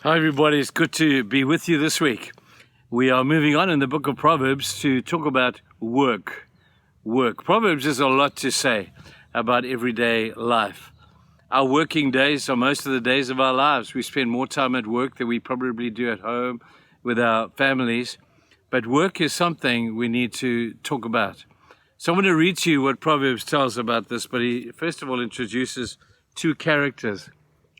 Hi, everybody. It's good to be with you this week. We are moving on in the book of Proverbs to talk about work. Proverbs has a lot to say about everyday life. Our working days are most of the days of our lives. We spend more time at work than we probably do at home with our families. But work is something we need to talk about. So I'm going to read to you what Proverbs tells about this, but he first of all introduces two characters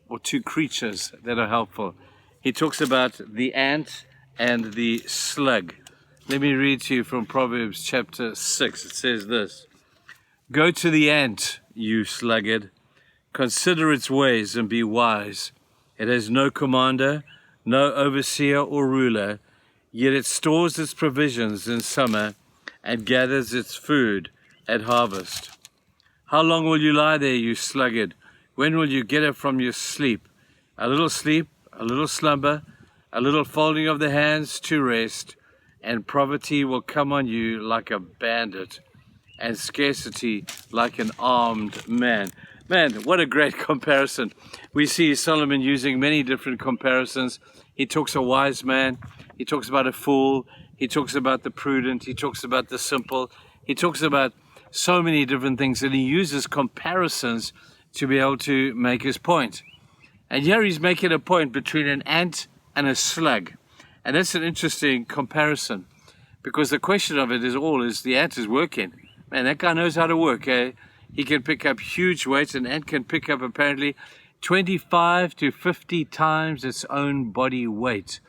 or two creatures that are helpful. He talks about the ant and the slug. Let me read to you from Proverbs chapter 6. It says this: "Go to the ant, you sluggard. Consider its ways and be wise. It has no commander, no overseer or ruler, yet it stores its provisions in summer and gathers its food at harvest. How long will you lie there, you sluggard? When will you get up from your sleep? A little sleep, a little slumber, a little folding of the hands to rest, and poverty will come on you like a bandit, and scarcity like an armed man." Man, what a great comparison. We see Solomon using many different comparisons. He talks a wise man, he talks about a fool, he talks about the prudent, he talks about the simple, he talks about so many different things, and he uses comparisons to be able to make his point. And here he's making a point between an ant and a slug. And that's an interesting comparison, because the question of it is the ant is working. Man, that guy knows how to work. Eh? He can pick up huge weights. An ant can pick up apparently 25 to 50 times its own body weight.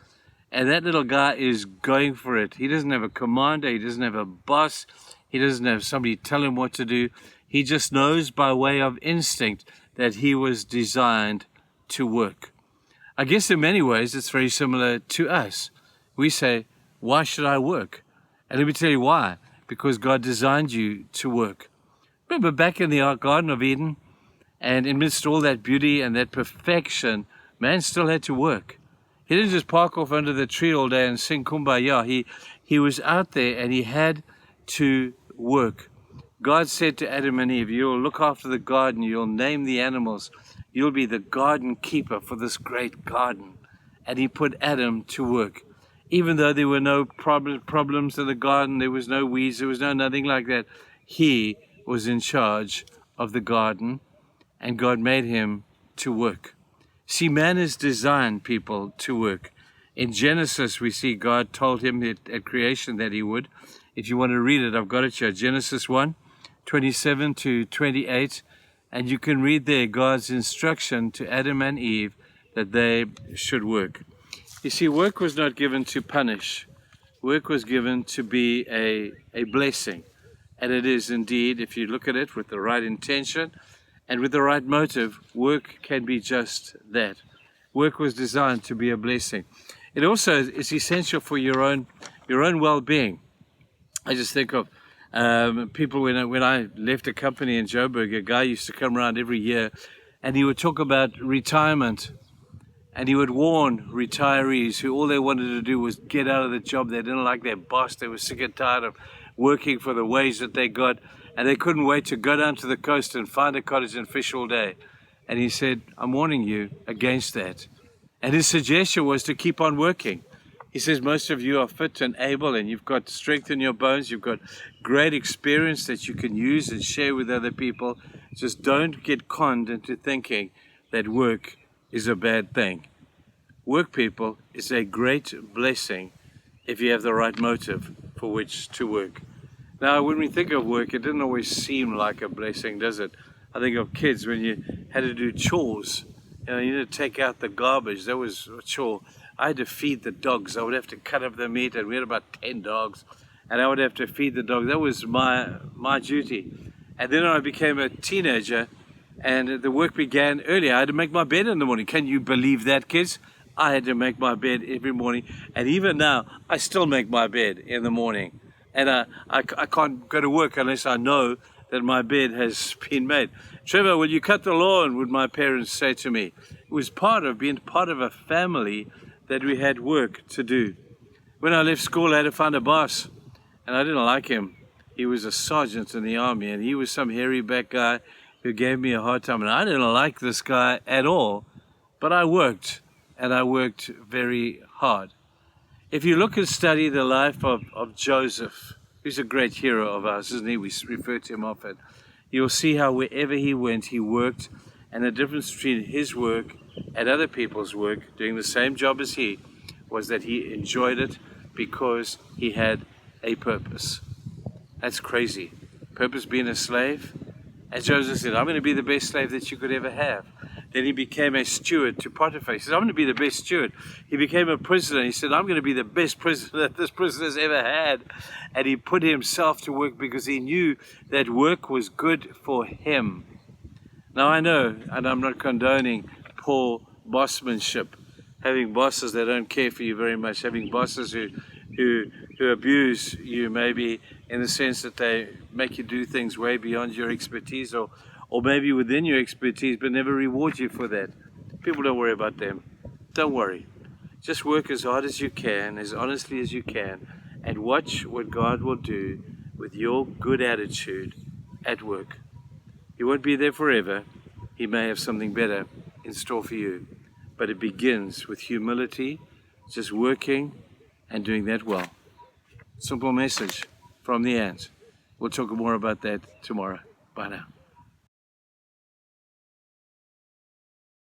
And that little guy is going for it. He doesn't have a commander. He doesn't have a boss. He doesn't have somebody tell him what to do. He just knows by way of instinct that he was designed to work. I guess in many ways it's very similar to us. We say, why should I work? And let me tell you why. Because God designed you to work. Remember back in the Garden of Eden, and amidst all that beauty and that perfection, man still had to work. He didn't just park off under the tree all day and sing Kumbaya. He was out there and he had to work. God said to Adam and Eve, "You'll look after the garden, you'll name the animals, you'll be the garden keeper for this great garden." And he put Adam to work. Even though there were no problems in the garden, there was no weeds, there was no nothing like that, he was in charge of the garden, and God made him to work. See, man is designed, people, to work. In Genesis, we see God told him at creation that he would. If you want to read it, I've got it here. Genesis 1:27 to 28. And you can read there God's instruction to Adam and Eve that they should work. You see, work was not given to punish. Work was given to be a blessing. And it is indeed, if you look at it with the right intention and with the right motive, work can be just that. Work was designed to be a blessing. It also is essential for your own well-being. I just think of people when I left a company in Joburg, a guy used to come around every year and he would talk about retirement, and he would warn retirees who all they wanted to do was get out of the job. They didn't like their boss. They were sick and tired of working for the wage that they got, and they couldn't wait to go down to the coast and find a cottage and fish all day. And he said, "I'm warning you against that." And his suggestion was to keep on working. He says, most of you are fit and able, and you've got strength in your bones. You've got great experience that you can use and share with other people. Just don't get conned into thinking that work is a bad thing. Work, people, is a great blessing if you have the right motive for which to work. Now, when we think of work, it didn't always seem like a blessing, does it? I think of kids when you had to do chores. You had to take out the garbage. That was a chore. I had to feed the dogs. I would have to cut up the meat, and we had about 10 dogs, and I would have to feed the dogs. That was my duty. And then I became a teenager, and the work began earlier. I had to make my bed in the morning. Can you believe that, kids? I had to make my bed every morning, and even now, I still make my bed in the morning. And I can't go to work unless I know that my bed has been made. "Trevor, will you cut the lawn?" would my parents say to me. It was part of being part of a family that we had work to do. When I left school, I had to find a boss, and I didn't like him. He was a sergeant in the army, and he was some hairy back guy who gave me a hard time, and I didn't like this guy at all, but I worked, and I worked very hard. If you look and study the life of Joseph, who's a great hero of ours, isn't he? We refer to him often. You'll see how wherever he went, he worked, and the difference between his work and other people's work, doing the same job as he, was that he enjoyed it because he had a purpose. That's crazy. Purpose being a slave. And Joseph said, I'm going to be the best slave that you could ever have. Then he became a steward to Potiphar. He said, I'm going to be the best steward. He became a prisoner. He said, I'm going to be the best prisoner that this prisoner has ever had. And he put himself to work because he knew that work was good for him. Now I know, and I'm not condoning poor bossmanship, having bosses that don't care for you very much, having bosses who abuse you maybe in the sense that they make you do things way beyond your expertise or maybe within your expertise but never reward you for that. People don't worry about them. Don't worry. Just work as hard as you can, as honestly as you can, and watch what God will do with your good attitude at work. He won't be there forever. He may have something better in store for you. But it begins with humility, just working and doing that well. Simple message from the ant. We'll talk more about that tomorrow. Bye now.